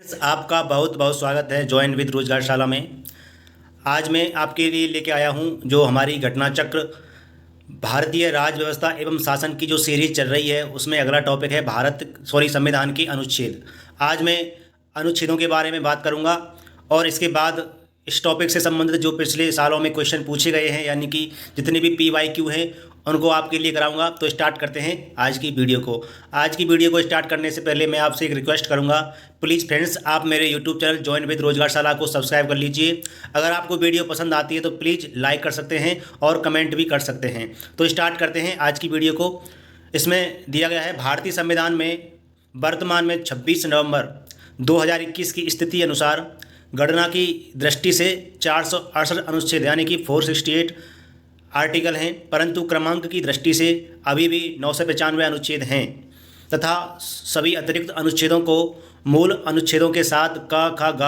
आपका बहुत बहुत स्वागत है जॉइन विद रोजगारशाला में। आज मैं आपके लिए लेके आया हूं जो हमारी घटना चक्र भारतीय राज्य व्यवस्था एवं शासन की जो सीरीज चल रही है उसमें अगला टॉपिक है संविधान की अनुच्छेद। आज मैं अनुच्छेदों के बारे में बात करूंगा और इसके बाद इस टॉपिक से संबंधित जो पिछले सालों में क्वेश्चन पूछे गए हैं यानी कि जितने भी PYQ हैं उनको आपके लिए कराऊंगा। तो स्टार्ट करते हैं आज की वीडियो को। आज की वीडियो को स्टार्ट करने से पहले मैं आपसे एक रिक्वेस्ट करूंगा, प्लीज़ फ्रेंड्स आप मेरे यूट्यूब चैनल जॉइन विद रोजगारशाला को सब्सक्राइब कर लीजिए। अगर आपको वीडियो पसंद आती है तो प्लीज़ लाइक कर सकते हैं और कमेंट भी कर सकते हैं। तो स्टार्ट करते हैं आज की वीडियो को। इसमें दिया गया है भारतीय संविधान में वर्तमान में 26 नवंबर 2021 की स्थिति अनुसार गणना की दृष्टि से 468 अनुच्छेद यानी कि 468 आर्टिकल हैं, परंतु क्रमांक की दृष्टि से अभी भी 995 अनुच्छेद हैं तथा सभी अतिरिक्त अनुच्छेदों को मूल अनुच्छेदों के साथ क ख ग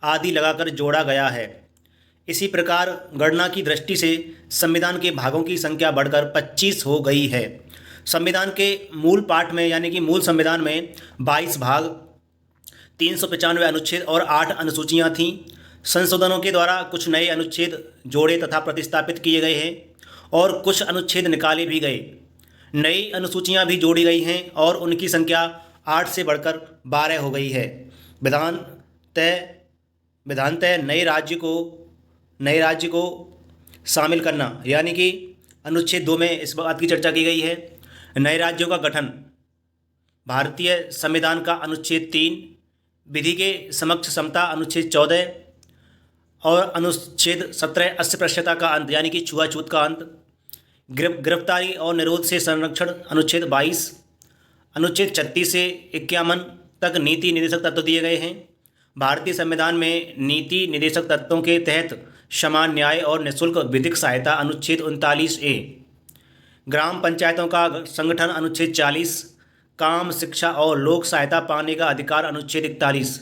आदि लगाकर जोड़ा गया है। इसी प्रकार गणना की दृष्टि से संविधान के भागों की संख्या बढ़कर 25 हो गई है। संविधान के मूल पाठ में यानी कि मूल संविधान में 22 भाग, 395 अनुच्छेद और 8 अनुसूचियाँ थीं। संशोधनों के द्वारा कुछ नए अनुच्छेद जोड़े तथा प्रतिस्थापित किए गए हैं और कुछ अनुच्छेद निकाले भी गए। नई अनुसूचियाँ भी जोड़ी गई हैं और उनकी संख्या 8 से बढ़कर 12 हो गई है। विधानतः नए राज्य को शामिल करना यानी कि अनुच्छेद 2 में इस बात की चर्चा की गई है। नए राज्यों का गठन भारतीय संविधान का अनुच्छेद 3, विधि के समक्ष समता अनुच्छेद 14 और अनुच्छेद 17 अस्पृश्यता का अंत यानी कि छुआछूत का अंत, गिरफ्तारी और निरोध से संरक्षण अनुच्छेद 22, अनुच्छेद 36 से 51 तक नीति निर्देशक तत्व दिए गए हैं। भारतीय संविधान में नीति निर्देशक तत्वों के तहत समान न्याय और निःशुल्क विधिक सहायता अनुच्छेद 39A, ग्राम पंचायतों का संगठन अनुच्छेद 40, काम, शिक्षा और लोक सहायता पाने का अधिकार अनुच्छेद 41,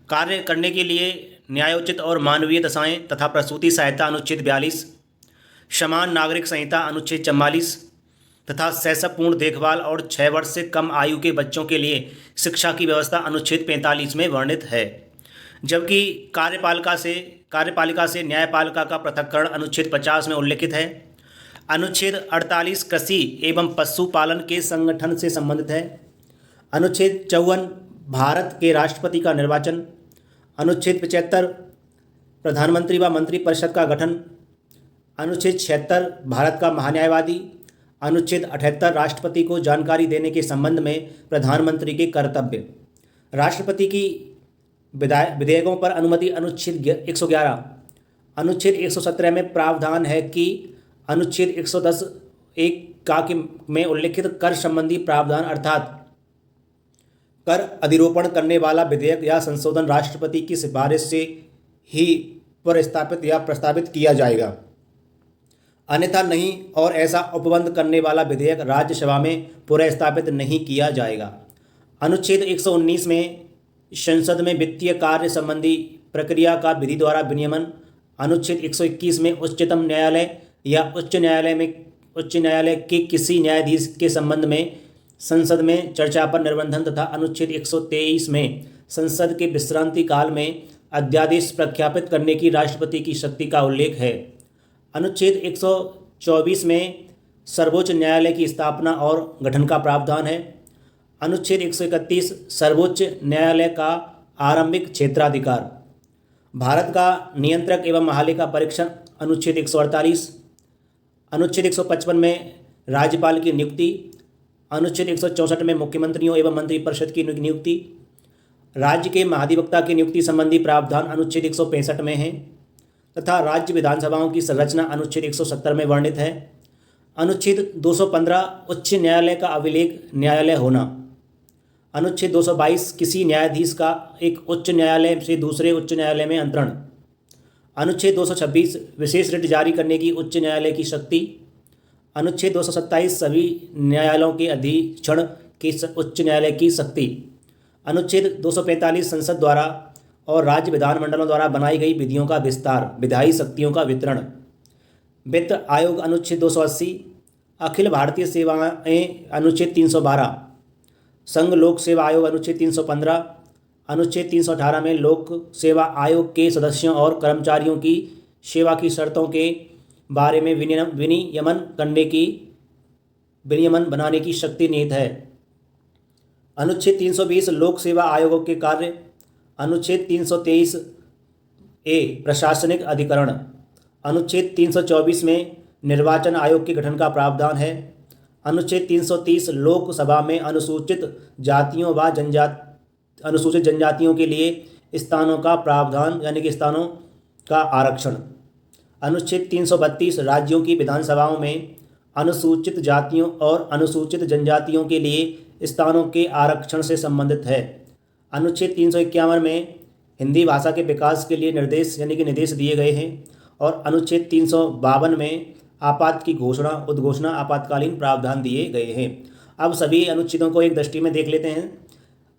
कार्य करने के लिए न्यायोचित और मानवीय दशाएं तथा प्रसूति सहायता अनुच्छेद 42, समान नागरिक संहिता अनुच्छेद 44 तथा शैशवपूर्ण देखभाल और 6 वर्ष से कम आयु के बच्चों के लिए शिक्षा की व्यवस्था अनुच्छेद 45 में वर्णित है। जबकि कार्यपालिका से न्यायपालिका का पृथक्करण अनुच्छेद 50 में उल्लिखित है। अनुच्छेद 48 कृषि एवं पशुपालन के संगठन से संबंधित है। अनुच्छेद 54 भारत के राष्ट्रपति का निर्वाचन। अनुच्छेद 75 प्रधानमंत्री व मंत्रिपरिषद का गठन। अनुच्छेद 76 भारत का महान्यायवादी। अनुच्छेद 78 राष्ट्रपति को जानकारी देने के संबंध में प्रधानमंत्री के कर्तव्य। राष्ट्रपति की विधेयकों पर अनुमति अनुच्छेद 111। अनुच्छेद 117 में प्रावधान है कि अनुच्छेद 110(1) में उल्लिखित कर संबंधी प्रावधान अर्थात कर अधिरोपण करने वाला विधेयक या संशोधन राष्ट्रपति की सिफारिश से ही प्रस्तावित या प्रस्तावित किया जाएगा, अन्यथा नहीं, और ऐसा उपबंध करने वाला विधेयक राज्यसभा में प्रस्तावित नहीं किया जाएगा। अनुच्छेद 119 में संसद में वित्तीय कार्य संबंधी प्रक्रिया का विधि द्वारा विनियमन। अनुच्छेद 121 में उच्चतम न्यायालय या उच्च न्यायालय के किसी न्यायाधीश के संबंध में संसद में चर्चा पर निर्बंधन तथा अनुच्छेद 123 में संसद के विश्रांति काल में अध्यादेश प्रख्यापित करने की राष्ट्रपति की शक्ति का उल्लेख है। अनुच्छेद 124 में सर्वोच्च न्यायालय की स्थापना और गठन का प्रावधान है। अनुच्छेद 131 सर्वोच्च न्यायालय का आरंभिक क्षेत्राधिकार। भारत का नियंत्रक एवं महालेखा परीक्षण अनुच्छेद 148। अनुच्छेद 155 में राज्यपाल की नियुक्ति। अनुच्छेद 164 में मुख्यमंत्रियों एवं मंत्रिपरिषद की नियुक्ति। राज्य के महाधिवक्ता की नियुक्ति संबंधी प्रावधान अनुच्छेद 165 में है तथा राज्य विधानसभाओं की संरचना अनुच्छेद 170 में वर्णित है। अनुच्छेद 215 उच्च न्यायालय का अभिलेख न्यायालय होना। अनुच्छेद 222 किसी न्यायाधीश का एक उच्च न्यायालय से दूसरे उच्च न्यायालय में अंतरण। अनुच्छेद 226 विशेष रिट जारी करने की उच्च न्यायालय की शक्ति। अनुच्छेद 227 सभी न्यायालयों के अधीक्षण की उच्च न्यायालय की शक्ति। अनुच्छेद 245 संसद द्वारा और राज्य विधानमंडलों द्वारा बनाई गई विधियों का विस्तार, विधायी शक्तियों का वितरण। वित्त आयोग अनुच्छेद 280, अखिल भारतीय सेवाएं अनुच्छेद 312, संघ लोक सेवा आयोग अनुच्छेद 315, अनुच्छेद 318 में लोक सेवा आयोग के सदस्यों और कर्मचारियों की सेवा की शर्तों के बारे में विनियमन बनाने की शक्ति निहित है। अनुच्छेद 320 लोक सेवा आयोगों के कार्य। अनुच्छेद 323 ए प्रशासनिक अधिकरण। अनुच्छेद 324 में निर्वाचन आयोग के गठन का प्रावधान है। अनुच्छेद 330 लोकसभा में अनुसूचित जनजातियों के लिए स्थानों का प्रावधान यानी कि स्थानों का आरक्षण। अनुच्छेद 332 राज्यों की विधानसभाओं में अनुसूचित जातियों और अनुसूचित जनजातियों के लिए स्थानों के आरक्षण से संबंधित है। अनुच्छेद 351 में हिंदी भाषा के विकास के लिए निर्देश दिए गए हैं। और अनुच्छेद 352 में आपात की उद्घोषणा आपातकालीन प्रावधान दिए गए हैं। अब सभी अनुच्छेदों को एक दृष्टि में देख लेते हैं।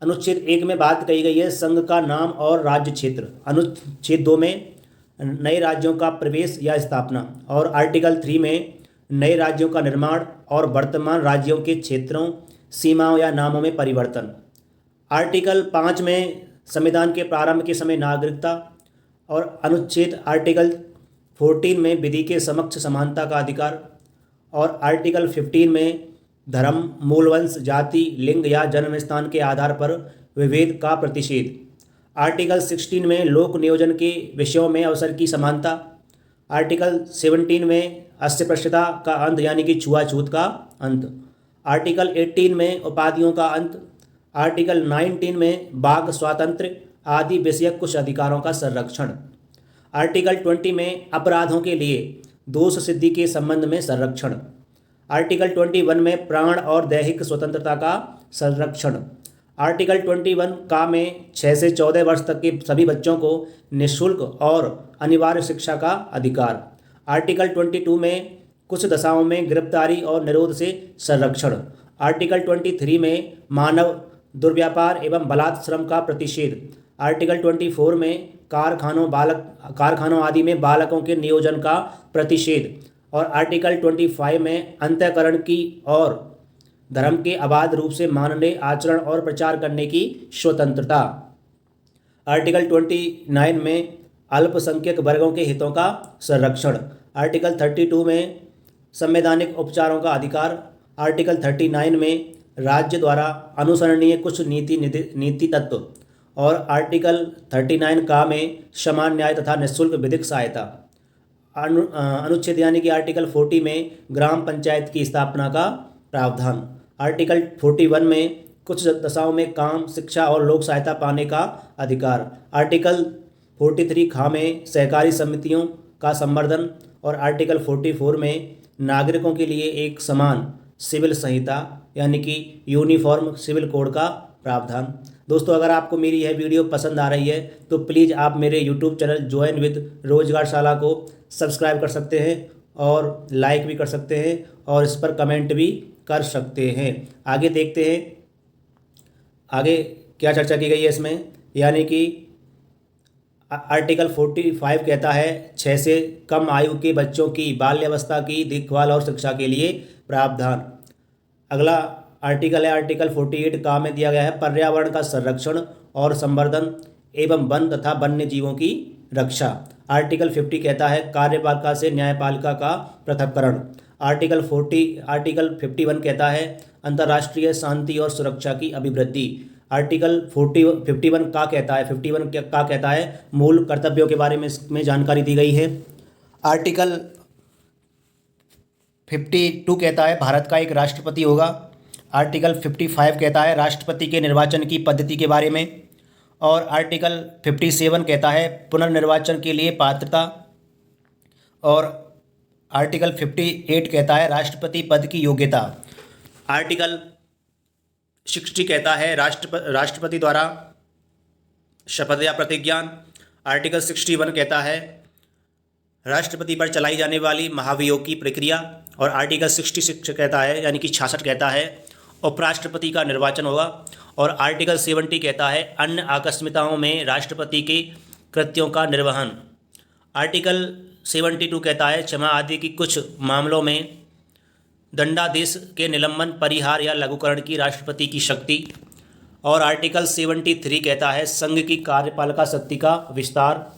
अनुच्छेद 1 में बात कही गई है संघ का नाम और राज्य क्षेत्र। अनुच्छेद 2 में नए राज्यों का प्रवेश या स्थापना। और आर्टिकल 3 में नए राज्यों का निर्माण और वर्तमान राज्यों के क्षेत्रों, सीमाओं या नामों में परिवर्तन। आर्टिकल 5 में संविधान के प्रारंभ के समय नागरिकता। और अनुच्छेद आर्टिकल 14 में विधि के समक्ष समानता का अधिकार। और आर्टिकल 15 में धर्म, मूलवंश, जाति, लिंग या जन्म स्थान के आधार पर विभेद का प्रतिषेध। आर्टिकल 16 में लोक नियोजन के विषयों में अवसर की समानता। आर्टिकल 17 में अस्पृश्यता का अंत यानी कि छुआछूत का अंत। आर्टिकल 18 में उपाधियों का अंत। आर्टिकल 19 में वाक स्वातंत्र्य आदि विषयक कुछ अधिकारों का संरक्षण। आर्टिकल 20 में अपराधों के लिए दोष सिद्धि के संबंध में संरक्षण। आर्टिकल 21 में प्राण और दैहिक स्वतंत्रता का संरक्षण। आर्टिकल 21 का में 6 से 14 वर्ष तक के सभी बच्चों को निःशुल्क और अनिवार्य शिक्षा का अधिकार। आर्टिकल 22 में कुछ दशाओं में गिरफ्तारी और निरोध से संरक्षण। आर्टिकल 23 में मानव दुर्व्यापार एवं बलात् श्रम का प्रतिषेध। आर्टिकल 24 में कारखानों आदि में बालकों के नियोजन का प्रतिषेध। और आर्टिकल 25 में अंतःकरण की और धर्म के अबाध रूप से मानने, आचरण और प्रचार करने की स्वतंत्रता। आर्टिकल 29 में अल्पसंख्यक वर्गों के हितों का संरक्षण। आर्टिकल 32 में संवैधानिक उपचारों का अधिकार। आर्टिकल 39 में राज्य द्वारा अनुसरणीय कुछ नीति तत्व। और आर्टिकल 39 का में समान न्याय तथा निःशुल्क विधिक सहायता। अनुच्छेद यानी कि आर्टिकल 40 में ग्राम पंचायत की स्थापना का प्रावधान। आर्टिकल 41 में कुछ दशाओं में काम, शिक्षा और लोक सहायता पाने का अधिकार। आर्टिकल 43 खा में सहकारी समितियों का संवर्धन। और आर्टिकल 44 में नागरिकों के लिए एक समान सिविल संहिता यानी कि यूनिफॉर्म सिविल कोड का प्रावधान। दोस्तों, अगर आपको मेरी यह वीडियो पसंद आ रही है तो प्लीज़ आप मेरे यूट्यूब चैनल ज्वाइन विद रोजगारशाला को सब्सक्राइब कर सकते हैं और लाइक भी कर सकते हैं और इस पर कमेंट भी कर सकते हैं। आगे देखते हैं आगे क्या चर्चा की गई है इसमें। यानी कि आर्टिकल 45 कहता है 6 से कम आयु के बच्चों की बाल्यावस्था की देखभाल और शिक्षा के लिए प्रावधान। अगला आर्टिकल है आर्टिकल 48 का में दिया गया है पर्यावरण का संरक्षण और संवर्धन एवं वन तथा वन्य जीवों की रक्षा। आर्टिकल 50 कहता है कार्यपालिका से न्यायपालिका का पृथक्करण। आर्टिकल 51 कहता है अंतर्राष्ट्रीय शांति और सुरक्षा की अभिवृद्धि। आर्टिकल 51 का कहता है मूल कर्तव्यों के बारे में इसमें जानकारी दी गई है। आर्टिकल 52 कहता है भारत का एक राष्ट्रपति होगा। आर्टिकल 55 कहता है राष्ट्रपति के निर्वाचन की पद्धति के बारे में। और आर्टिकल 57 कहता है पुनर्निर्वाचन के लिए पात्रता। और आर्टिकल 58 कहता है राष्ट्रपति पद की योग्यता। आर्टिकल 60 कहता है राष्ट्रपति द्वारा शपथ या प्रतिज्ञान। आर्टिकल 61 कहता है राष्ट्रपति पर चलाई जाने वाली महाभियोग की प्रक्रिया। और आर्टिकल 66 कहता है यानी कि 66 कहता है उपराष्ट्रपति का निर्वाचन होगा। और आर्टिकल 70 कहता है अन्य आकस्मिकताओं में राष्ट्रपति के कृत्यों का निर्वहन। आर्टिकल 72 कहता है क्षमा आदि की कुछ मामलों में दंडादेश के निलंबन, परिहार या लघुकरण की राष्ट्रपति की शक्ति। और आर्टिकल 73 कहता है संघ की कार्यपालिका शक्ति का विस्तार।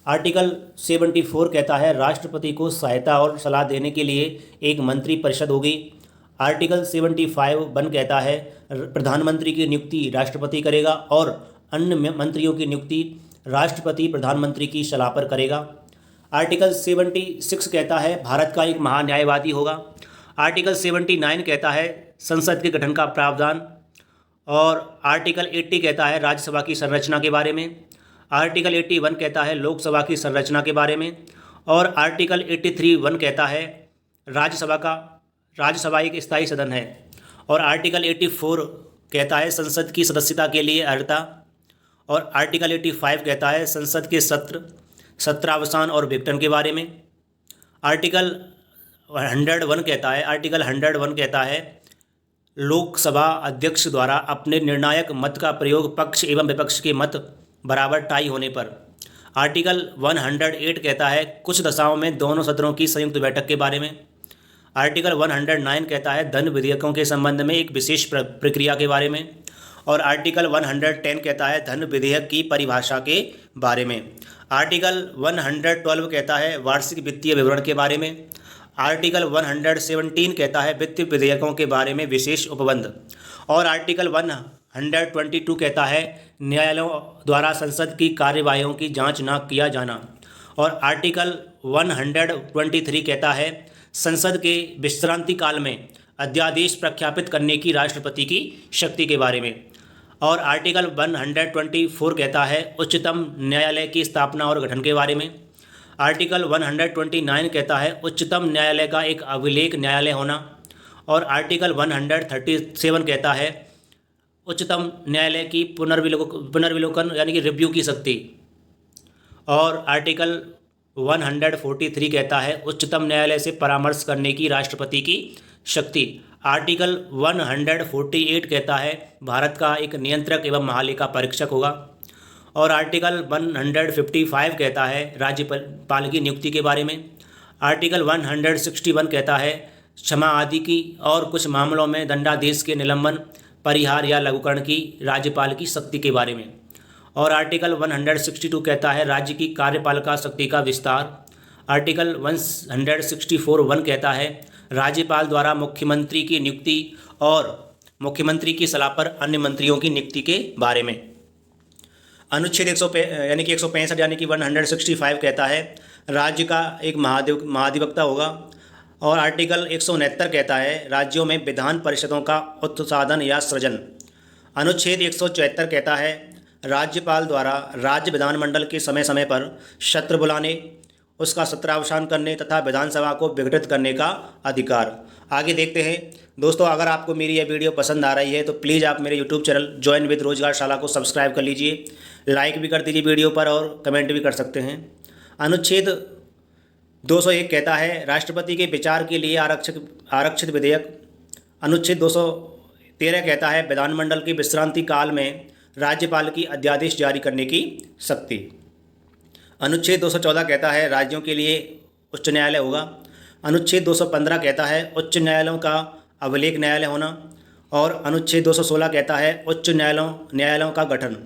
आर्टिकल 74 कहता है राष्ट्रपति को सहायता और सलाह देने के लिए एक मंत्री परिषद होगी। आर्टिकल 75(1) कहता है प्रधानमंत्री की नियुक्ति राष्ट्रपति करेगा और अन्य मंत्रियों की नियुक्ति राष्ट्रपति प्रधानमंत्री की सलाह पर करेगा। आर्टिकल 76 कहता है भारत का एक महान्यायवादी होगा। आर्टिकल 79 कहता है संसद के गठन का प्रावधान। और आर्टिकल 80 कहता है राज्यसभा की संरचना के बारे में। आर्टिकल 81 कहता है लोकसभा की संरचना के बारे में। और आर्टिकल 83(1) कहता है राज्यसभा एक स्थायी सदन है। और आर्टिकल 84 कहता है संसद की सदस्यता के लिए अर्हता। और आर्टिकल 85 कहता है संसद के सत्रावसान और विघटन के बारे में। आर्टिकल 101 कहता है लोकसभा अध्यक्ष द्वारा अपने निर्णायक मत का प्रयोग पक्ष एवं विपक्ष के मत बराबर टाई होने पर। आर्टिकल 108 कहता है कुछ दशाओं में दोनों सदनों की संयुक्त बैठक के बारे में। आर्टिकल 109 कहता है धन विधेयकों के संबंध में एक विशेष प्रक्रिया के बारे में। और आर्टिकल 110 कहता है धन विधेयक की परिभाषा के बारे में। आर्टिकल 112 कहता है वार्षिक वित्तीय विवरण के बारे में। आर्टिकल 117 कहता है वित्तीय विधेयकों के बारे में विशेष उपबंध। और आर्टिकल 122 कहता है न्यायालयों द्वारा संसद की कार्यवाहियों की जांच न किया जाना। और आर्टिकल 123 कहता है संसद के विश्रांति काल में अध्यादेश प्रख्यापित करने की राष्ट्रपति की शक्ति के बारे में। और आर्टिकल 124 कहता है उच्चतम न्यायालय की स्थापना और गठन के बारे में। आर्टिकल 129 कहता है उच्चतम न्यायालय का एक अभिलेख न्यायालय होना। और आर्टिकल 137 कहता है उच्चतम न्यायालय की पुनर्विलोकन यानी कि रिव्यू की शक्ति। और आर्टिकल 143 कहता है उच्चतम न्यायालय से परामर्श करने की राष्ट्रपति की शक्ति। आर्टिकल 148 कहता है भारत का एक नियंत्रक एवं महालेखा परीक्षक होगा। और आर्टिकल 155 कहता है राज्यपाल की नियुक्ति के बारे में। आर्टिकल 161 कहता है क्षमा आदि की और कुछ मामलों में दंडादेश के निलंबन परिहार या लघुकरण की राज्यपाल की शक्ति के बारे में। और आर्टिकल 162 कहता है राज्य की कार्यपालिका शक्ति का विस्तार। आर्टिकल 164(1) कहता है राज्यपाल द्वारा मुख्यमंत्री की नियुक्ति और मुख्यमंत्री की सलाह पर अन्य मंत्रियों की नियुक्ति के बारे में। अनुच्छेद 165 यानी कि 165 कहता है राज्य का एक महाधिवक्ता होगा। और आर्टिकल 169 कहता है राज्यों में विधान परिषदों का उत्साधन या सृजन। अनुच्छेद 174 कहता है राज्यपाल द्वारा राज्य विधानमंडल के समय समय पर सत्र बुलाने, उसका सत्रावसान करने तथा विधानसभा को विघटित करने का अधिकार। आगे देखते हैं दोस्तों, अगर आपको मेरी यह वीडियो पसंद आ रही है तो प्लीज़ आप मेरे यूट्यूब चैनल ज्वाइन विद रोजगारशाला को सब्सक्राइब कर लीजिए, लाइक भी कर दीजिए वीडियो पर और कमेंट भी कर सकते हैं। अनुच्छेद 201 कहता है राष्ट्रपति के विचार के लिए आरक्षित विधेयक। अनुच्छेद 213 कहता है विधानमंडल के विश्रांति काल में राज्यपाल की अध्यादेश जारी करने की शक्ति। अनुच्छेद 214 कहता है राज्यों के लिए उच्च न्यायालय होगा। अनुच्छेद 215 कहता है उच्च न्यायालयों का अभिलेख न्यायालय होना। और अनुच्छेद 216 कहता है उच्च न्यायालयों का गठन।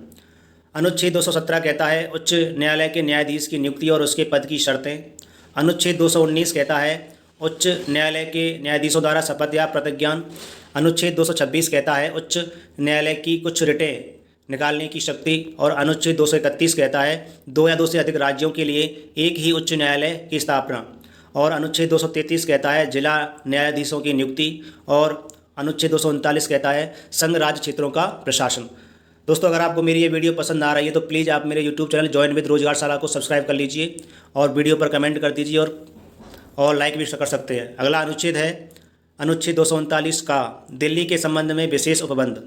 अनुच्छेद 217 कहता है उच्च न्यायालय के न्यायाधीश की नियुक्ति और उसके पद की शर्तें। अनुच्छेद 219 कहता है उच्च न्यायालय के न्यायाधीशों द्वारा शपथ या प्रतिज्ञान। अनुच्छेद 226 कहता है उच्च न्यायालय की कुछ रिटें निकालने की शक्ति। और अनुच्छेद 231 कहता है 2 या 2 से अधिक राज्यों के लिए एक ही उच्च न्यायालय की स्थापना। और अनुच्छेद 233 कहता है जिला न्यायाधीशों की नियुक्ति। और अनुच्छेद 239 कहता है संघ राज्य क्षेत्रों का प्रशासन। दोस्तों, अगर आपको मेरी ये वीडियो पसंद आ रही है तो प्लीज़ आप मेरे यूट्यूब चैनल ज्वाइन विद रोजगारशाला को सब्सक्राइब कर लीजिए और वीडियो पर कमेंट कर दीजिए और लाइक भी कर सकते हैं। अगला अनुच्छेद है अनुच्छेद 239 का दिल्ली के संबंध में विशेष उपबंध।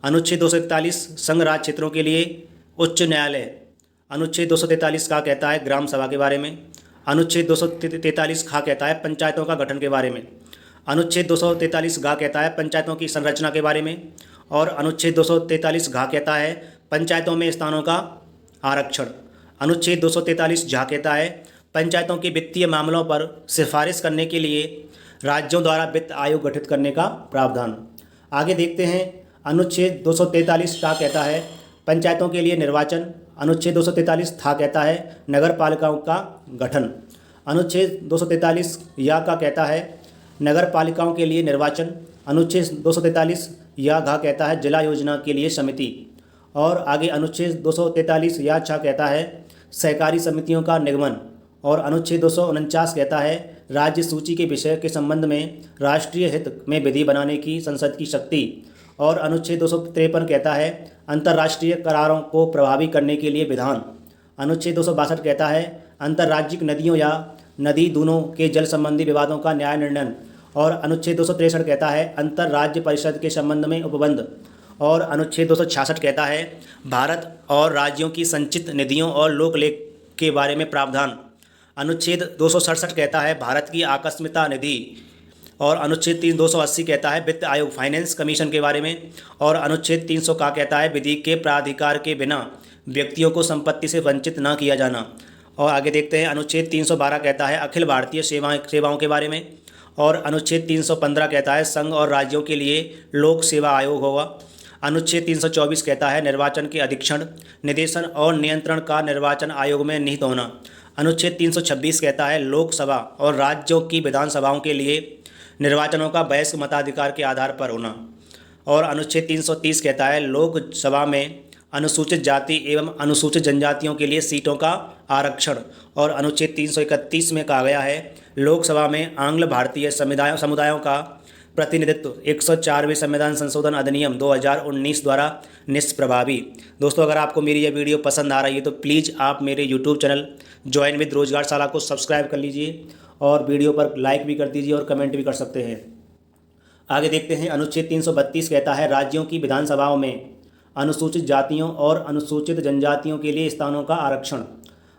अनुच्छेद 241 संघ राज्य क्षेत्रों के लिए उच्च न्यायालय। अनुच्छेद 243 का कहता है ग्राम सभा के बारे में। अनुच्छेद 243 खा कहता है पंचायतों का गठन के बारे में। अनुच्छेद 243 गा कहता है पंचायतों की संरचना के बारे में। और अनुच्छेद 243 घा कहता है पंचायतों में स्थानों का आरक्षण। अनुच्छेद 243 झा कहता है पंचायतों के वित्तीय मामलों पर सिफारिश करने के लिए राज्यों द्वारा वित्त आयोग गठित करने का प्रावधान। आगे देखते हैं अनुच्छेद 243 क्या कहता है? पंचायतों के लिए निर्वाचन। अनुच्छेद 243 था कहता है नगर पालिकाओं का गठन। अनुच्छेद 243 या का कहता है नगर पालिकाओं के लिए निर्वाचन। अनुच्छेद 243 या घा कहता है जिला योजना के लिए समिति। और आगे अनुच्छेद 243 या छा कहता है सहकारी समितियों का निगमन। और अनुच्छेद 249 कहता है राज्य सूची के विषय के संबंध में राष्ट्रीय हित में विधि बनाने की संसद की शक्ति। और अनुच्छेद 253 कहता है अंतर्राष्ट्रीय करारों को प्रभावी करने के लिए विधान। अनुच्छेद 262 कहता है अंतर्राज्यिक नदियों या नदी दोनों के जल संबंधी विवादों का न्याय निर्णय। और अनुच्छेद 263 कहता है अंतर्राज्य परिषद के संबंध में उपबंध। और अनुच्छेद 266 कहता है भारत और राज्यों की संचित निधियों और लोकलेख के बारे में प्रावधान। अनुच्छेद 267 कहता है भारत की आकस्मिकता निधि। और अनुच्छेद 280 कहता है वित्त आयोग फाइनेंस कमीशन के बारे में। और अनुच्छेद 300 का कहता है विधि के प्राधिकार के बिना व्यक्तियों को संपत्ति से वंचित न किया जाना। और आगे देखते हैं अनुच्छेद 312 कहता है अखिल भारतीय सेवाओं के बारे में। और अनुच्छेद 315 कहता है संघ और राज्यों के लिए लोक सेवा आयोग होगा। अनुच्छेद 324 कहता है निर्वाचन के अधीक्षण निदेशन और नियंत्रण का निर्वाचन आयोग में निहित होना। अनुच्छेद 326 कहता है लोकसभा और राज्यों की विधानसभाओं के लिए निर्वाचनों का वयस्क मताधिकार के आधार पर होना। और अनुच्छेद 330 कहता है लोकसभा में अनुसूचित जाति एवं अनुसूचित जनजातियों के लिए सीटों का आरक्षण। और अनुच्छेद 331 में कहा गया है लोकसभा में आंग्ल भारतीय समुदायों का प्रतिनिधित्व 104वें संविधान संशोधन अधिनियम 2019 द्वारा निष्प्रभावी। दोस्तों, अगर आपको मेरी यह वीडियो पसंद आ रही है तो प्लीज़ आप मेरे यूट्यूब चैनल ज्वाइन विद रोजगारशाला को सब्सक्राइब कर लीजिए और वीडियो पर लाइक भी कर दीजिए और कमेंट भी कर सकते हैं। आगे देखते हैं अनुच्छेद 332 कहता है राज्यों की विधानसभाओं में अनुसूचित जातियों और अनुसूचित जनजातियों के लिए स्थानों का आरक्षण।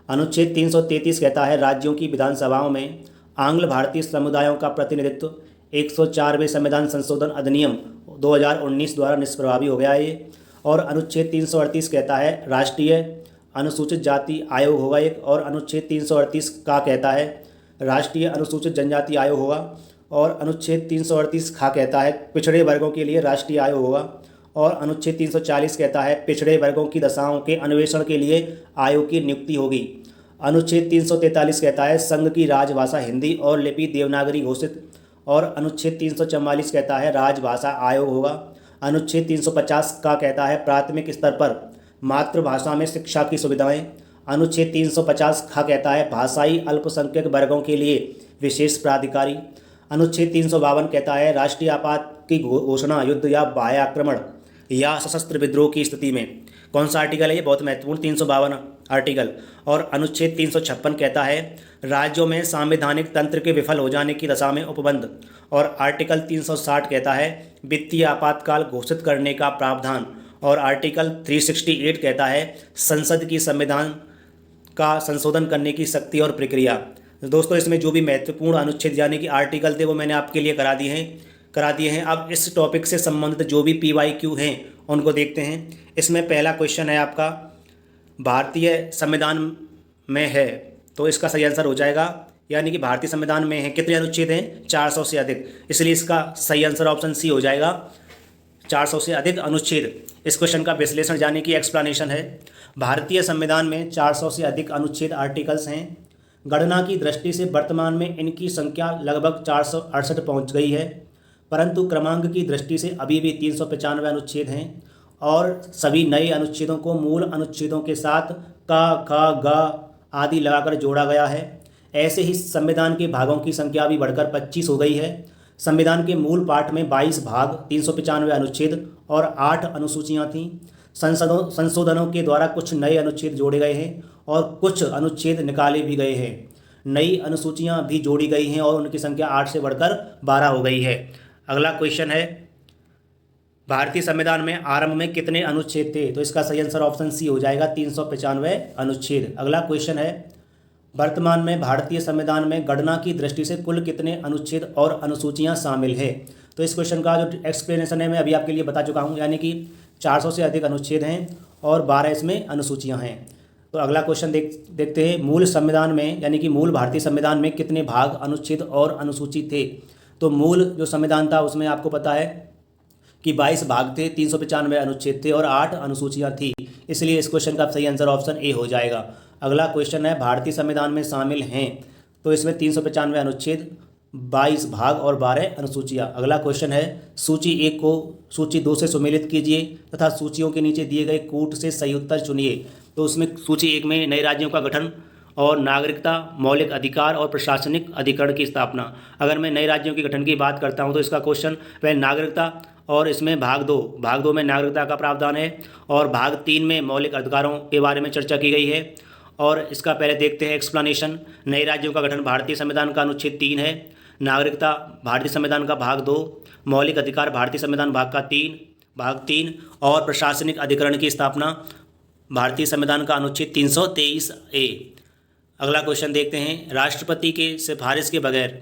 अनुच्छेद 333 कहता है राज्यों की विधानसभाओं में आंग्ल भारतीय समुदायों का प्रतिनिधित्व 104वें संविधान संशोधन अधिनियम 2019 द्वारा निष्प्रभावी हो गया है ये। और अनुच्छेद 338 कहता है राष्ट्रीय अनुसूचित जाति आयोग होगा एक। और अनुच्छेद 338 का कहता है राष्ट्रीय अनुसूचित जनजाति आयोग होगा। और अनुच्छेद 338 खा कहता है पिछड़े वर्गों के लिए राष्ट्रीय आयोग होगा। और अनुच्छेद 340 कहता है पिछड़े वर्गों की दशाओं के अन्वेषण के लिए आयोग की नियुक्ति होगी। अनुच्छेद 343 कहता है संघ की राजभाषा हिंदी और लिपि देवनागरी घोषित। और अनुच्छेद 344 कहता है राजभाषा आयोग होगा। अनुच्छेद 350 का कहता है प्राथमिक स्तर पर मातृभाषा में शिक्षा की सुविधाएं। अनुच्छेद 350 खा कहता है भाषाई अल्पसंख्यक वर्गों के लिए विशेष प्राधिकारी। अनुच्छेद 352 कहता है राष्ट्रीय आपात की घोषणा युद्ध या बाह्य आक्रमण या सशस्त्र विद्रोह की स्थिति में। कौन सा आर्टिकल है ये? बहुत महत्वपूर्ण 352 आर्टिकल। और अनुच्छेद 356 कहता है राज्यों में संवैधानिक तंत्र के विफल हो जाने की दशा में उपबंध। और आर्टिकल 360 कहता है वित्तीय आपातकाल घोषित करने का प्रावधान। और आर्टिकल 368 कहता है संसद की संविधान का संशोधन करने की शक्ति और प्रक्रिया। दोस्तों, इसमें जो भी महत्वपूर्ण अनुच्छेद यानी कि आर्टिकल थे वो मैंने आपके लिए करा दिए हैं। अब इस टॉपिक से संबंधित जो भी PYQ हैं उनको देखते हैं। इसमें पहला क्वेश्चन है आपका भारतीय संविधान में है, तो इसका सही आंसर हो जाएगा यानी कि भारतीय संविधान में है कितने अनुच्छेद हैं? 400 से अधिक। इसलिए इसका सही आंसर ऑप्शन सी हो जाएगा, 400 से अधिक अनुच्छेद। इस क्वेश्चन का विश्लेषण यानी कि एक्सप्लेनेशन है। भारतीय संविधान में 400 से अधिक अनुच्छेद आर्टिकल्स हैं। गणना की दृष्टि से वर्तमान में इनकी संख्या लगभग 468 पहुंच गई है, परंतु क्रमांक की दृष्टि से अभी भी 395 अनुच्छेद हैं। और सभी नए अनुच्छेदों को मूल अनुच्छेदों के साथ क, ख, ग आदि लगाकर जोड़ा गया है। ऐसे ही संविधान के भागों की संख्या भी बढ़कर 25 हो गई है। संविधान के मूल पाठ में 22 भाग, 395 अनुच्छेद और 8 अनुसूचियाँ थीं। संशोधनों के द्वारा कुछ नए अनुच्छेद जोड़े गए हैं और कुछ अनुच्छेद निकाले भी गए हैं। नई अनुसूचियाँ भी जोड़ी गई हैं और उनकी संख्या 8 से बढ़कर 12 हो गई है। अगला क्वेश्चन है भारतीय संविधान में आरंभ में कितने अनुच्छेद थे? तो इसका सही आंसर ऑप्शन सी हो जाएगा, 395 अनुच्छेद। अगला क्वेश्चन है वर्तमान में भारतीय संविधान में गणना की दृष्टि से कुल कितने अनुच्छेद और अनुसूचियां शामिल है? तो इस क्वेश्चन का जो एक्सप्लेनेशन है मैं अभी आपके लिए बता चुका हूं, यानी कि 400 से अधिक अनुच्छेद हैं और 12 इसमें अनुसूचियां हैं। तो अगला क्वेश्चन देखते हैं मूल संविधान में यानी कि मूल भारतीय संविधान में कितने भाग, अनुच्छेद और अनुसूची थे? तो मूल जो संविधान था उसमें आपको पता है कि 22 भाग थे, 395 अनुच्छेद थे और 8 अनुसूचियाँ थी। इसलिए इस क्वेश्चन का सही आंसर ऑप्शन ए हो जाएगा। अगला क्वेश्चन है, भारतीय संविधान में शामिल हैं तो इसमें 395 अनुच्छेद, 22 भाग और 12 अनुसूचियाँ। अगला क्वेश्चन है, सूची 1 को सूची 2 से सुमेलित कीजिए तथा सूचियों के नीचे दिए गए कूट से सही उत्तर चुनिए। तो उसमें सूची 1 में नए राज्यों का गठन और नागरिकता, मौलिक अधिकार और प्रशासनिक अधिकरण की स्थापना। अगर मैं नए राज्यों के गठन की बात करता हूं तो इसका क्वेश्चन वह नागरिकता, और इसमें भाग दो में नागरिकता का प्रावधान है और भाग 3 में मौलिक अधिकारों के बारे में चर्चा की गई है। और इसका पहले देखते हैं एक्सप्लेनेशन। नए राज्यों का गठन भारतीय संविधान का अनुच्छेद 3 है, नागरिकता भारतीय संविधान का भाग 2, मौलिक अधिकार भारतीय संविधान भाग 3 और प्रशासनिक अधिकरण की स्थापना भारतीय संविधान का अनुच्छेद 323A। अगला क्वेश्चन देखते हैं, राष्ट्रपति के सिफारिश के बगैर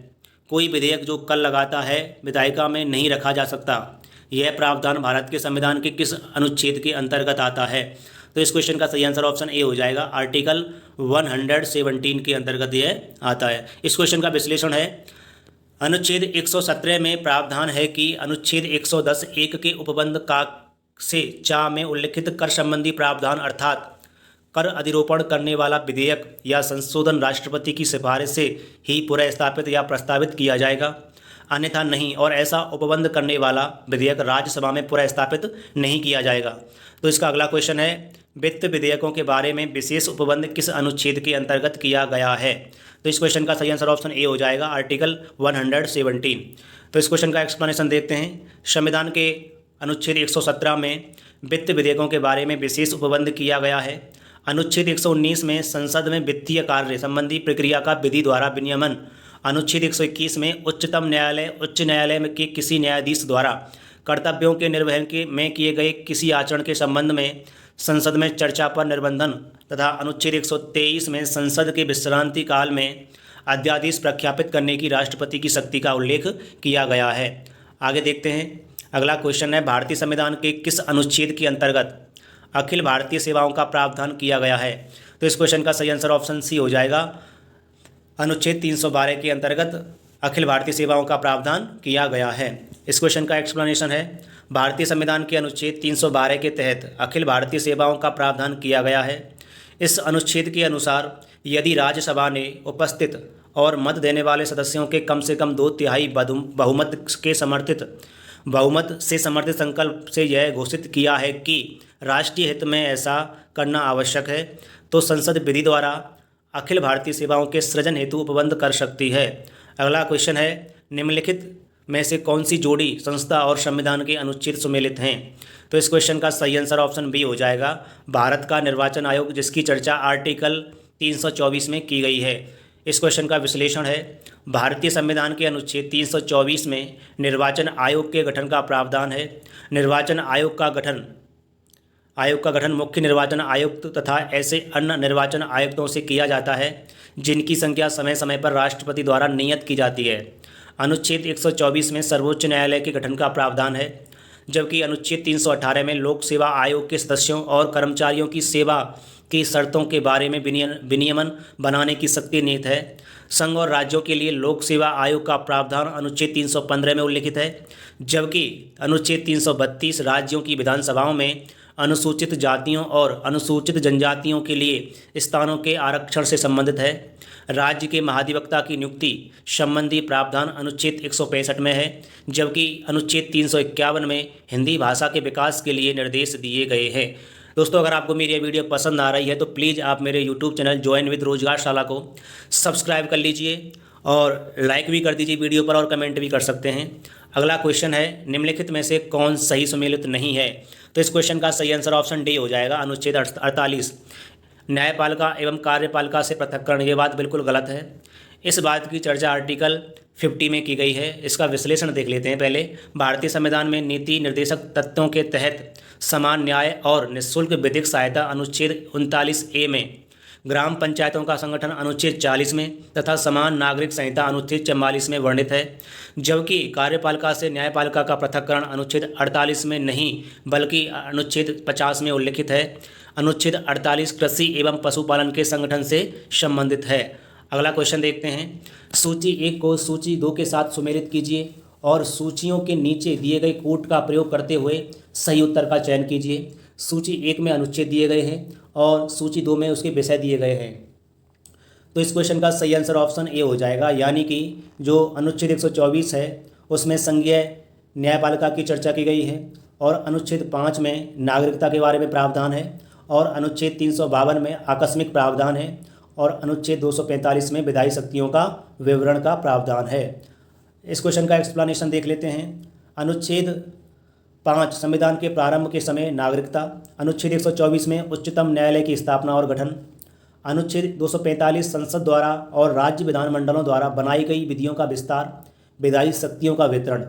कोई विधेयक जो कल लगाता है विधायिका में नहीं रखा जा सकता। यह प्रावधान भारत के संविधान के किस अनुच्छेद के अंतर्गत आता है? तो इस क्वेश्चन का सही आंसर ऑप्शन ए हो जाएगा, आर्टिकल 117 के अंतर्गत यह आता है। इस क्वेश्चन का विश्लेषण है, अनुच्छेद 117 में प्रावधान है कि अनुच्छेद 110(1) के उपबंध का से 4 में उल्लिखित कर संबंधी प्रावधान अर्थात कर अधिरोपण करने वाला विधेयक या संशोधन राष्ट्रपति की सिफारिश से ही पुनर्स्थापित या प्रस्तावित किया जाएगा, अन्यथा नहीं, और ऐसा उपबंध करने वाला विधेयक राज्यसभा में पुनर्स्थापित नहीं किया जाएगा। तो इसका अगला क्वेश्चन है, वित्त विधेयकों के बारे में विशेष उपबंध किस अनुच्छेद के अंतर्गत किया गया है? तो इस क्वेश्चन का सही आंसर ऑप्शन ए हो जाएगा, आर्टिकल 117। तो इस क्वेश्चन का एक्सप्लेनेशन देखते हैं। संविधान के अनुच्छेद 117 में वित्त विधेयकों के बारे में विशेष उपबंध किया गया है। अनुच्छेद 119 में संसद में वित्तीय कार्य संबंधी प्रक्रिया का विधि द्वारा विनियमन। अनुच्छेद 121 में उच्च न्यायालय में के किसी न्यायाधीश द्वारा कर्तव्यों के निर्वहन में किए गए किसी आचरण के संबंध में संसद में चर्चा पर निर्बंधन तथा अनुच्छेद 123 में संसद के विश्रांति काल में अध्यादेश प्रख्यापित करने की राष्ट्रपति की शक्ति का उल्लेख किया गया है। आगे देखते हैं। अगला क्वेश्चन है, भारतीय संविधान के किस अनुच्छेद के अंतर्गत अखिल भारतीय सेवाओं का प्रावधान किया गया है? तो इस क्वेश्चन का सही आंसर ऑप्शन सी हो जाएगा, अनुच्छेद 312 के अंतर्गत अखिल भारतीय सेवाओं का प्रावधान किया गया है। इस क्वेश्चन का एक्सप्लेनेशन है, भारतीय संविधान के अनुच्छेद 312 के तहत अखिल भारतीय सेवाओं का प्रावधान किया गया है। इस अनुच्छेद के अनुसार यदि राज्यसभा ने उपस्थित और मत देने वाले सदस्यों के कम से कम 2/3 बहुमत से समर्थित संकल्प से यह घोषित किया है कि राष्ट्रीय हित में ऐसा करना आवश्यक है, तो संसद विधि द्वारा अखिल भारतीय सेवाओं के सृजन हेतु उपबंध कर सकती है। अगला क्वेश्चन है, निम्नलिखित में से कौन सी जोड़ी संस्था और संविधान के अनुच्छेद सुमेलित हैं? तो इस क्वेश्चन का सही आंसर ऑप्शन बी हो जाएगा, भारत का निर्वाचन आयोग, जिसकी चर्चा आर्टिकल 324 में की गई है। इस क्वेश्चन का विश्लेषण है, भारतीय संविधान के अनुच्छेद 324 में निर्वाचन आयोग के गठन का प्रावधान है। निर्वाचन आयोग का गठन मुख्य निर्वाचन आयुक्त तथा ऐसे अन्य निर्वाचन आयुक्तों से किया जाता है जिनकी संख्या समय समय पर राष्ट्रपति द्वारा नियत की जाती है। अनुच्छेद 124 में सर्वोच्च न्यायालय के गठन का प्रावधान है, जबकि अनुच्छेद 318 में लोक सेवा आयोग के सदस्यों और कर्मचारियों की सेवा की शर्तों के बारे में विनियमन बनाने की शक्ति निहित है। संघ और राज्यों के लिए लोक सेवा आयोग का प्रावधान अनुच्छेद 315 में उल्लिखित है, जबकि अनुच्छेद 332 राज्यों की विधानसभाओं में अनुसूचित जातियों और अनुसूचित जनजातियों के लिए स्थानों के आरक्षण से संबंधित है। राज्य के महाधिवक्ता की नियुक्ति संबंधी प्रावधान अनुच्छेद 165 में है, जबकि अनुच्छेद 351 में हिंदी भाषा के विकास के लिए निर्देश दिए गए हैं। दोस्तों, अगर आपको मेरी ये वीडियो पसंद आ रही है तो प्लीज़ आप मेरे यूट्यूब चैनल ज्वाइन विद रोजगारशाला को सब्सक्राइब कर लीजिए और लाइक भी कर दीजिए वीडियो पर और कमेंट भी कर सकते हैं। अगला क्वेश्चन है, निम्नलिखित में से कौन सही सम्मिलित नहीं है? तो इस क्वेश्चन का सही आंसर ऑप्शन डी हो जाएगा, अनुच्छेद 48, न्यायपालिका एवं कार्यपालिका से पृथक्करण। ये बात बिल्कुल गलत है। इस बात की चर्चा आर्टिकल 50 में की गई है। इसका विश्लेषण देख लेते हैं पहले। भारतीय संविधान में नीति निर्देशक तत्वों के तहत समान न्याय और निःशुल्क विधिक सहायता अनुच्छेद 39A में, ग्राम पंचायतों का संगठन अनुच्छेद 40 में तथा समान नागरिक संहिता अनुच्छेद 44 में वर्णित है, जबकि कार्यपालिका से न्यायपालिका का पृथक्करण अनुच्छेद 48 में नहीं बल्कि अनुच्छेद 50 में उल्लिखित है। अनुच्छेद 48 कृषि एवं पशुपालन के संगठन से संबंधित है। अगला क्वेश्चन देखते हैं। सूची 1 को सूची 2 के साथ सुमेलित कीजिए और सूचियों के नीचे दिए गए कोड का प्रयोग करते हुए सही उत्तर का चयन कीजिए। सूची 1 में अनुच्छेद दिए गए हैं और सूची 2 में उसके विषय दिए गए हैं। तो इस क्वेश्चन का सही आंसर ऑप्शन ए हो जाएगा, यानी कि जो अनुच्छेद 124 है उसमें संघीय न्यायपालिका की चर्चा की गई है, और अनुच्छेद 5 में नागरिकता के बारे में प्रावधान है, और अनुच्छेद 352 में आकस्मिक प्रावधान है, और अनुच्छेद 245 में विधायी शक्तियों का विवरण का प्रावधान है। इस क्वेश्चन का एक्सप्लेनेशन देख लेते हैं। अनुच्छेद 5 संविधान के प्रारंभ के समय नागरिकता। अनुच्छेद 124 में उच्चतम न्यायालय की स्थापना और गठन। अनुच्छेद 245 संसद द्वारा और राज्य विधानमंडलों द्वारा बनाई गई विधियों का विस्तार, विधायी शक्तियों का वितरण।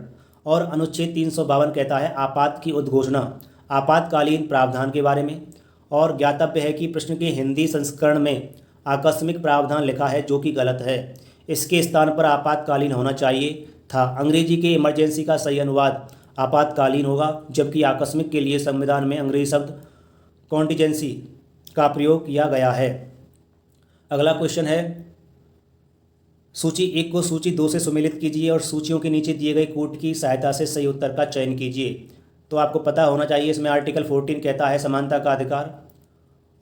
और अनुच्छेद 352 कहता है आपात की उद्घोषणा, आपातकालीन प्रावधान के बारे में। और ज्ञातव्य है कि प्रश्न के हिंदी संस्करण में आकस्मिक प्रावधान लिखा है, जो कि गलत है। इसके स्थान पर आपातकालीन होना चाहिए था। अंग्रेजी के इमरजेंसी का सही अनुवाद आपातकालीन होगा, जबकि आकस्मिक के लिए संविधान में अंग्रेजी शब्द कॉन्टिजेंसी का प्रयोग किया गया है। अगला क्वेश्चन है, सूची 1 को सूची 2 से सुमेलित कीजिए और सूचियों के नीचे दिए गए कोड की सहायता से सही उत्तर का चयन कीजिए। तो आपको पता होना चाहिए, इसमें आर्टिकल 14 कहता है समानता का अधिकार,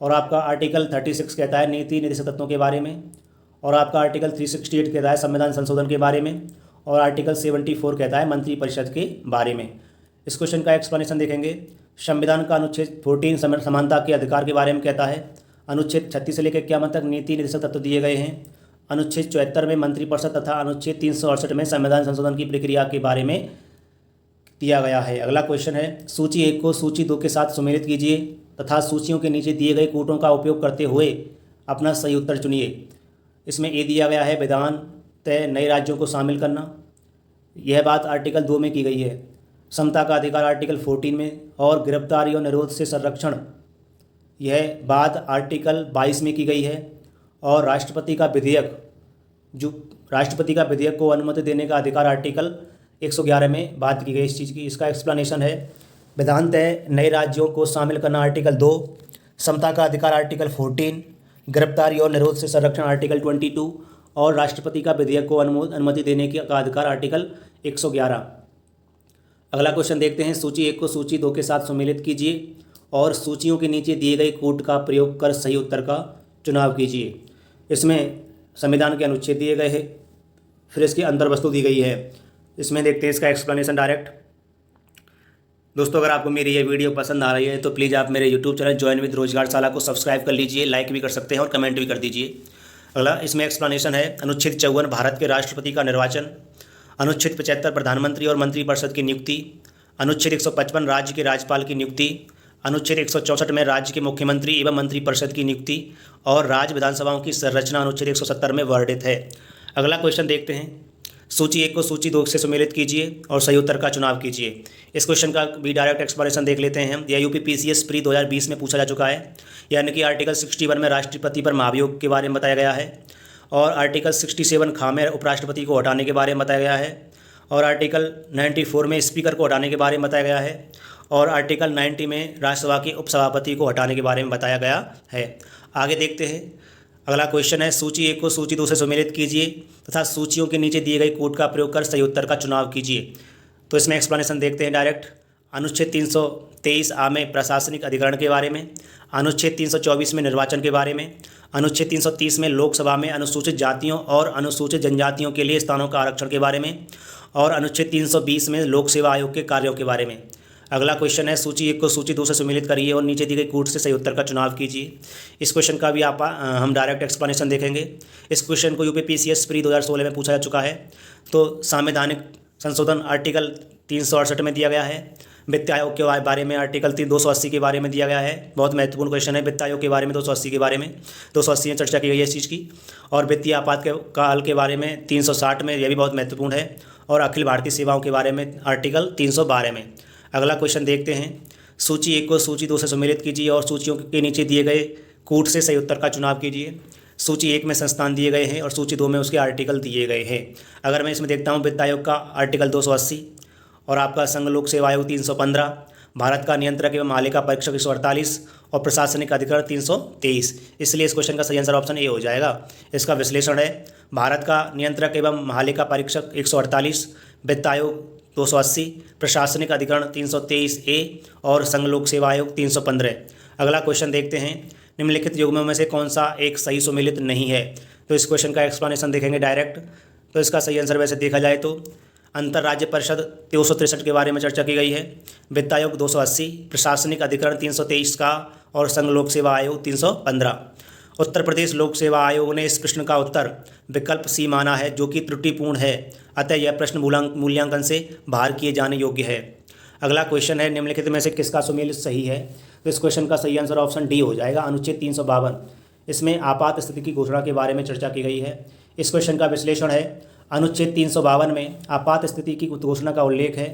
और आपका आर्टिकल 36 कहता है नीति निर्देशक तत्वों के बारे में, और आपका आर्टिकल 368 कहता है संविधान संशोधन के बारे में, और आर्टिकल 74 कहता है मंत्रिपरिषद के बारे में। इस क्वेश्चन का एक्सप्लेनेशन देखेंगे। संविधान का अनुच्छेद 14 समानता के अधिकार के बारे में कहता है। अनुच्छेद 36 से लेकर 51 तक नीति निर्देशक तत्व दिए गए हैं। अनुच्छेद 74 में मंत्रिपरिषद तथा अनुच्छेद 368 में संविधान संशोधन की प्रक्रिया के बारे में दिया गया है। अगला क्वेश्चन है, सूची 1 को सूची 2 के साथ सुमेलित कीजिए तथा सूचियों के नीचे दिए गए कोटों का उपयोग करते हुए अपना सही उत्तर चुनिए। इसमें ए दिया गया है विधान तय नए राज्यों को शामिल करना, यह बात आर्टिकल 2 में की गई है। समता का अधिकार आर्टिकल 14 में, और गिरफ्तारी और निरोध से संरक्षण यह बात आर्टिकल 22 में की गई है। और राष्ट्रपति का विधेयक को अनुमति देने का अधिकार आर्टिकल 111 में बात की गई इस चीज़ की। इसका एक्सप्लेनेशन है, विधान तय नए राज्यों को शामिल करना आर्टिकल 2, समता का अधिकार आर्टिकल 14, गिरफ्तारी और निरोध से संरक्षण आर्टिकल 22, और राष्ट्रपति का विधेयक को अनुमति देने का अधिकार आर्टिकल 111। अगला क्वेश्चन देखते हैं, सूची 1 को सूची 2 के साथ सुमेलित कीजिए और सूचियों के नीचे दिए गए कोड का प्रयोग कर सही उत्तर का चुनाव कीजिए। इसमें संविधान के अनुच्छेद दिए गए हैं, फिर इसकी अंतर्वस्तु दी गई है। इसमें देखते हैं इसका एक्सप्लेनेशन डायरेक्ट। दोस्तों, अगर आपको मेरी ये वीडियो पसंद आ रही है तो प्लीज़ आप मेरे यूट्यूब चैनल ज्वाइन विद रोजगारशाला को सब्सक्राइब कर लीजिए, लाइक भी कर सकते हैं और कमेंट भी कर दीजिए। अगला इसमें एक्सप्लेनेशन है, अनुच्छेद 54 भारत के राष्ट्रपति का निर्वाचन। अनुच्छेद 75 प्रधानमंत्री और मंत्रिपरिषद की नियुक्ति। अनुच्छेद 155 राज्य के राज्यपाल की नियुक्ति। अनुच्छेद 164 में राज्य के मुख्यमंत्री एवं मंत्रिपरिषद की नियुक्ति और राज्य विधानसभाओं की संरचना अनुच्छेद 170 में वर्णित है। अगला क्वेश्चन देखते हैं, सूची 1 को सूची 2 से सुमेलित कीजिए और सही उत्तर का चुनाव कीजिए। इस क्वेश्चन का भी डायरेक्ट एक्सप्लेनेशन देख लेते हैं। यह UPPCS प्री 2020 में पूछा जा चुका है, यानी कि आर्टिकल 61 में राष्ट्रपति पर महाभियोग के बारे में बताया गया है, और आर्टिकल 67 खामे उपराष्ट्रपति को हटाने के बारे में बताया गया है, और आर्टिकल 94 में स्पीकर को हटाने के बारे में बताया गया है, और आर्टिकल 90 में राज्यसभा के उपसभापति को हटाने के बारे में बताया गया है। आगे देखते हैं। अगला क्वेश्चन है, सूची 1 को सूची 2 से सुमेलित कीजिए तथा सूचियों के नीचे दिए गए कोड का प्रयोग कर सही उत्तर का चुनाव कीजिए। तो इसमें एक्सप्लेनेशन देखते हैं डायरेक्ट। अनुच्छेद 323 A में प्रशासनिक अधिकरण के बारे में, अनुच्छेद 324 में निर्वाचन के बारे में, अनुच्छेद 330 में लोकसभा में अनुसूचित जातियों और अनुसूचित जनजातियों के लिए स्थानों का आरक्षण के बारे में, और अनुच्छेद 320 में लोक सेवा आयोग के कार्यों के बारे में। अगला क्वेश्चन है, सूची 1 को सूची 2 से सुमेलित करिए और नीचे दी गई कोड से सही उत्तर का चुनाव कीजिए। इस क्वेश्चन का भी हम डायरेक्ट एक्सप्लेनेशन देखेंगे। इस क्वेश्चन को UPPCS प्री 2016 में पूछा जा चुका है। तो संवैधानिक संशोधन आर्टिकल 368 में दिया गया है। वित्त आयोग के बारे में आर्टिकल 280 के बारे में दिया गया है। बहुत महत्वपूर्ण क्वेश्चन है, वित्त आयोग के बारे में 280 के बारे में 280 में चर्चा की गई है इस चीज़ की। और वित्तीय आपातकाल के बारे में 360 में, यह भी बहुत महत्वपूर्ण है। और अखिल भारतीय सेवाओं के बारे में आर्टिकल 312 में। अगला क्वेश्चन देखते हैं, सूची 1 को सूची 2 से सुमेलित कीजिए और सूचियों के नीचे दिए गए कोड से सही उत्तर का चुनाव कीजिए। सूची 1 में संस्थान दिए गए हैं और सूची 2 में उसके आर्टिकल दिए गए हैं। अगर मैं इसमें देखता हूँ, वित्त आयोग का आर्टिकल 280, और आपका संघ लोक सेवा आयोग 315, भारत का नियंत्रक एवं महालेखा परीक्षक 148, और प्रशासनिक अधिकरण 323। इसलिए इस क्वेश्चन का सही आंसर ऑप्शन ए हो जाएगा। इसका विश्लेषण है, भारत का नियंत्रक एवं महालेखा परीक्षक 148, वित्त आयोग 280, प्रशासनिक अधिकरण 323A और संघ लोक सेवा आयोग 315। अगला क्वेश्चन देखते हैं, निम्नलिखित युग्मों में से कौन सा एक सही सुमेलित नहीं है। तो इस क्वेश्चन का एक्सप्लेनेशन देखेंगे डायरेक्ट। तो इसका सही आंसर वैसे देखा जाए तो अंतर्राज्य परिषद 263 के बारे में चर्चा की गई है, वित्त आयोग 280, प्रशासनिक अधिकरण 323 का और संघ लोक सेवा आयोग 315। उत्तर प्रदेश लोक सेवा आयोग ने इस प्रश्न का उत्तर विकल्प सी माना है, जो कि त्रुटिपूर्ण है, अतः यह प्रश्न मूल्यांकन से बाहर किए जाने योग्य है। अगला क्वेश्चन है, निम्नलिखित में से किसका सुमेलित सही है। तो इस क्वेश्चन का सही आंसर ऑप्शन डी हो जाएगा, अनुच्छेद 352। इसमें आपात स्थिति की घोषणा के बारे में चर्चा की गई है। इस क्वेश्चन का विश्लेषण है, अनुच्छेद 352 में आपात स्थिति की घोषणा का उल्लेख है।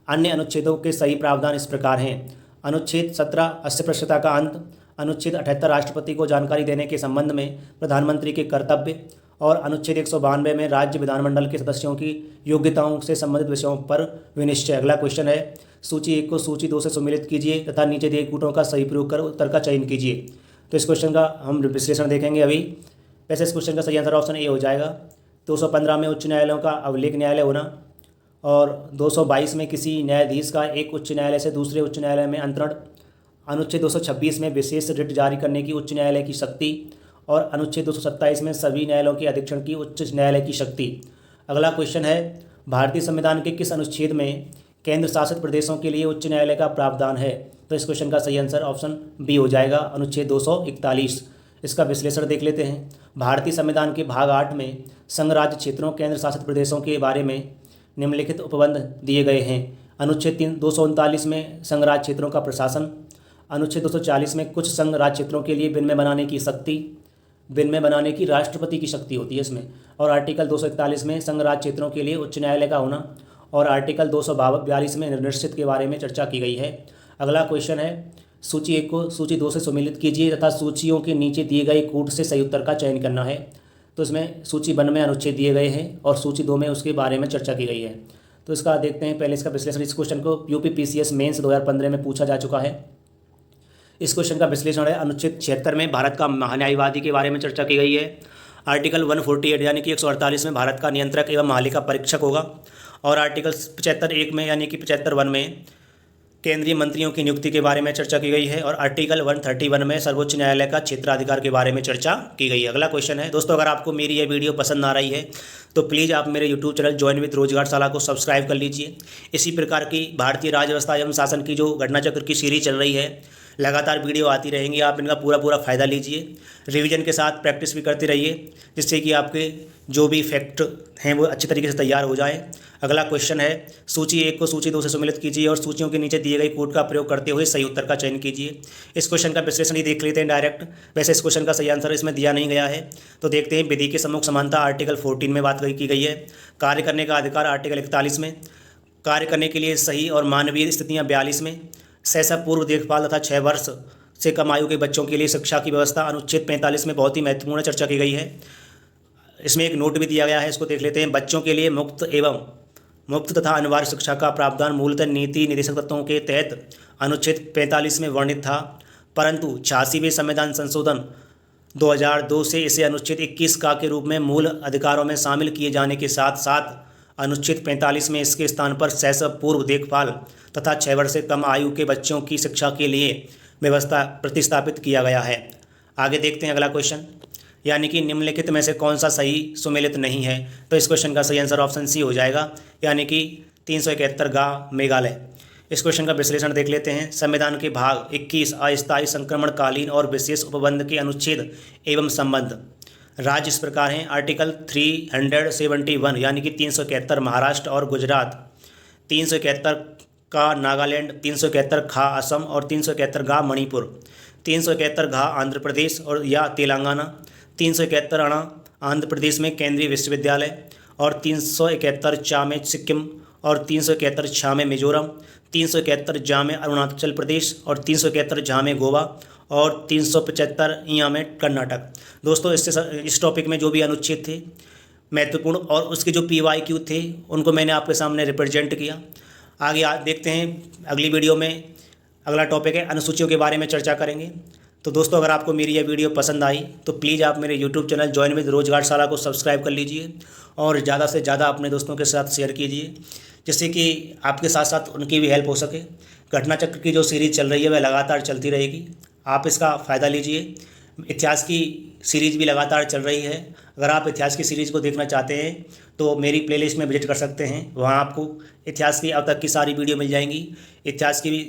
अन्य अनुच्छेदों के सही प्रावधान इस प्रकार हैं। अनुच्छेद 17 अस्पृश्यता का अंत, अनुच्छेद 78 राष्ट्रपति को जानकारी देने के संबंध में प्रधानमंत्री के कर्तव्य और अनुच्छेद 192 में राज्य विधानमंडल के सदस्यों की योग्यताओं से संबंधित विषयों पर विनिश्चय। अगला क्वेश्चन है, सूची 1 को सूची 2 से सुमेलित कीजिए तथा नीचे दिए कूटों का सही प्रयोग कर उत्तर का चयन कीजिए। तो इस क्वेश्चन का हम विश्लेषण देखेंगे अभी। वैसे इस क्वेश्चन का सही आंसर ऑप्शन ए हो जाएगा। 215 में उच्च न्यायालयों का अभिलेख न्यायालय होना और 222 में किसी न्यायाधीश का एक उच्च न्यायालय से दूसरे उच्च न्यायालय में अंतरण, अनुच्छेद 226 में विशेष रिट जारी करने की उच्च न्यायालय की शक्ति और अनुच्छेद 227 में सभी न्यायालयों के अधीक्षण की उच्च न्यायालय की शक्ति। अगला क्वेश्चन है, भारतीय संविधान के किस अनुच्छेद में केंद्र शासित प्रदेशों के लिए उच्च न्यायालय का प्रावधान है। तो इस क्वेश्चन का सही आंसर ऑप्शन बी हो जाएगा, अनुच्छेद 241। इसका विश्लेषण देख लेते हैं। भारतीय संविधान के भाग 8 में संघ राज्य क्षेत्रों केंद्र शासित प्रदेशों के बारे में निम्नलिखित उपबंध दिए गए हैं। अनुच्छेद 239 में संघ राज्य क्षेत्रों का प्रशासन, अनुच्छेद 240 में कुछ संघ राज्य क्षेत्रों के लिए विनिमय बनाने की शक्ति, विनिमय बनाने की राष्ट्रपति की शक्ति होती है इसमें, और आर्टिकल 241 में संघ राज्य क्षेत्रों के लिए उच्च न्यायालय का होना और आर्टिकल 242 में निर्देशित के बारे में चर्चा की गई है। अगला क्वेश्चन है, सूची 1 को सूची 2 से सुमेलित कीजिए तथा सूचियों के नीचे दिए गए कूट से सही उत्तर का चयन करना है। तो इसमें सूची 1 में अनुच्छेद दिए गए हैं और सूची 2 में उसके बारे में चर्चा की गई है। तो इसका देखते हैं पहले इसका विश्लेषण। इस क्वेश्चन को UPPCS मेंस 2015 में पूछा जा चुका है। इस क्वेश्चन का विश्लेषण है, अनुच्छेद 76 में भारत का महान्यायवादी के बारे में चर्चा की गई है। आर्टिकल 148 यानी कि 148 में भारत का नियंत्रक एवं महालेखा परीक्षक होगा और आर्टिकल 75(1) में यानी कि 75(1) में केंद्रीय मंत्रियों की नियुक्ति के बारे में चर्चा की गई है और आर्टिकल 131 में सर्वोच्च न्यायालय का क्षेत्राधिकार के बारे में चर्चा की गई है। अगला क्वेश्चन है, दोस्तों अगर आपको मेरी यह वीडियो पसंद आ रही है तो प्लीज़ आप मेरे यूट्यूब चैनल ज्वाइन विद रोजगारशाला को सब्सक्राइब कर लीजिए। इसी प्रकार की भारतीय राज्य व्यवस्था एवं शासन की जो घटना चक्र की सीरीज चल रही है, लगातार वीडियो आती रहेंगी, आप इनका पूरा फ़ायदा लीजिए। रिवीजन के साथ प्रैक्टिस भी करते रहिए, जिससे कि आपके जो भी फैक्ट हैं वो अच्छी तरीके से तैयार हो जाए। अगला क्वेश्चन है, सूची 1 को सूची 2 से सुमेलित कीजिए और सूचियों के नीचे दिए गए कोड का प्रयोग करते हुए सही उत्तर का चयन कीजिए। इस क्वेश्चन का विश्लेषण ही देख लेते हैं डायरेक्ट। वैसे इस क्वेश्चन का सही आंसर इसमें दिया नहीं गया है, तो देखते हैं। विधि की सम्मुख समानता आर्टिकल 14 में बात की गई है। कार्य करने का अधिकार आर्टिकल 41 में, कार्य करने के लिए सही और मानवीय स्थितियाँ 42 में, शैशव पूर्व देखभाल तथा 6 वर्ष से कम आयु के बच्चों के लिए शिक्षा की व्यवस्था अनुच्छेद 45 में बहुत ही महत्वपूर्ण चर्चा की गई है। इसमें एक नोट भी दिया गया है, इसको देख लेते हैं। बच्चों के लिए मुफ्त तथा अनिवार्य शिक्षा का प्रावधान मूलतः नीति निर्देशक तत्वों के तहत अनुच्छेद 45 में वर्णित था, परंतु 86वें संविधान संशोधन 2002 से इसे अनुच्छेद 21 का के रूप में मूल अधिकारों में शामिल किए जाने के साथ साथ अनुच्छेद 45 में इसके स्थान पर शैशव पूर्व देखभाल तथा 6 वर्ष से कम आयु के बच्चों की शिक्षा के लिए व्यवस्था प्रतिस्थापित किया गया है। आगे देखते हैं अगला क्वेश्चन, यानी कि निम्नलिखित में से कौन सा सही सुमेलित नहीं है। तो इस क्वेश्चन का सही आंसर ऑप्शन सी हो जाएगा, यानी कि 371 गा मेघालय। इस क्वेश्चन का विश्लेषण देख लेते हैं। संविधान के भाग 21 अस्थायी संक्रमणकालीन और विशेष उपबंध के अनुच्छेद एवं संबंध राज्य इस प्रकार हैं। आर्टिकल 371 यानी कि 371 महाराष्ट्र और गुजरात, 371 का नागालैंड, 371 खा असम और 371 गा मणिपुर, 371 घा आंध्र प्रदेश और या तेलंगाना, 371 अणा आंध्र प्रदेश में केंद्रीय विश्वविद्यालय और 371 चा में सिक्किम और 371 छा में मिजोरम, 371 जा में अरुणाचल प्रदेश और 371 झा में गोवा और 375 यहाँ में कर्नाटक। दोस्तों इस टॉपिक में जो भी अनुच्छेद थे महत्वपूर्ण और उसके जो PYQ थे उनको मैंने आपके सामने रिप्रेजेंट किया। आगे देखते हैं अगली वीडियो में। अगला टॉपिक है अनुसूचियों के बारे में चर्चा करेंगे। तो दोस्तों, अगर आपको मेरी यह वीडियो पसंद आई तो प्लीज़ आप मेरे यूट्यूब चैनल जॉइन विद रोजगारशाला को सब्सक्राइब कर लीजिए और ज़्यादा से ज़्यादा अपने दोस्तों के साथ शेयर कीजिए, जिससे कि आपके साथ साथ उनकी भी हेल्प हो सके। घटना चक्र की जो सीरीज़ चल रही है वह लगातार चलती रहेगी, आप इसका फ़ायदा लीजिए। इतिहास की सीरीज़ भी लगातार चल रही है। अगर आप इतिहास की सीरीज़ को देखना चाहते हैं तो मेरी प्लेलिस्ट में विजिट कर सकते हैं, वहाँ आपको इतिहास की अब तक की सारी वीडियो मिल जाएंगी। इतिहास की भी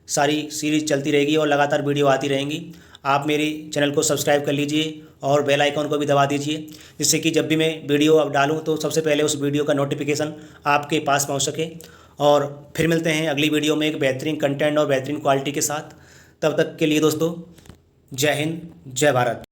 सारी सीरीज़ चलती रहेगी और लगातार वीडियो आती रहेंगी। आप मेरी चैनल को सब्सक्राइब कर लीजिए और बेल आइकॉन को भी दबा दीजिए, जिससे कि जब भी मैं वीडियो अब डालूँ तो सबसे पहले उस वीडियो का नोटिफिकेशन आपके पास पहुंच सके। और फिर मिलते हैं अगली वीडियो में एक बेहतरीन कंटेंट और बेहतरीन क्वालिटी के साथ। तब तक के लिए दोस्तों, जय हिंद, जय भारत।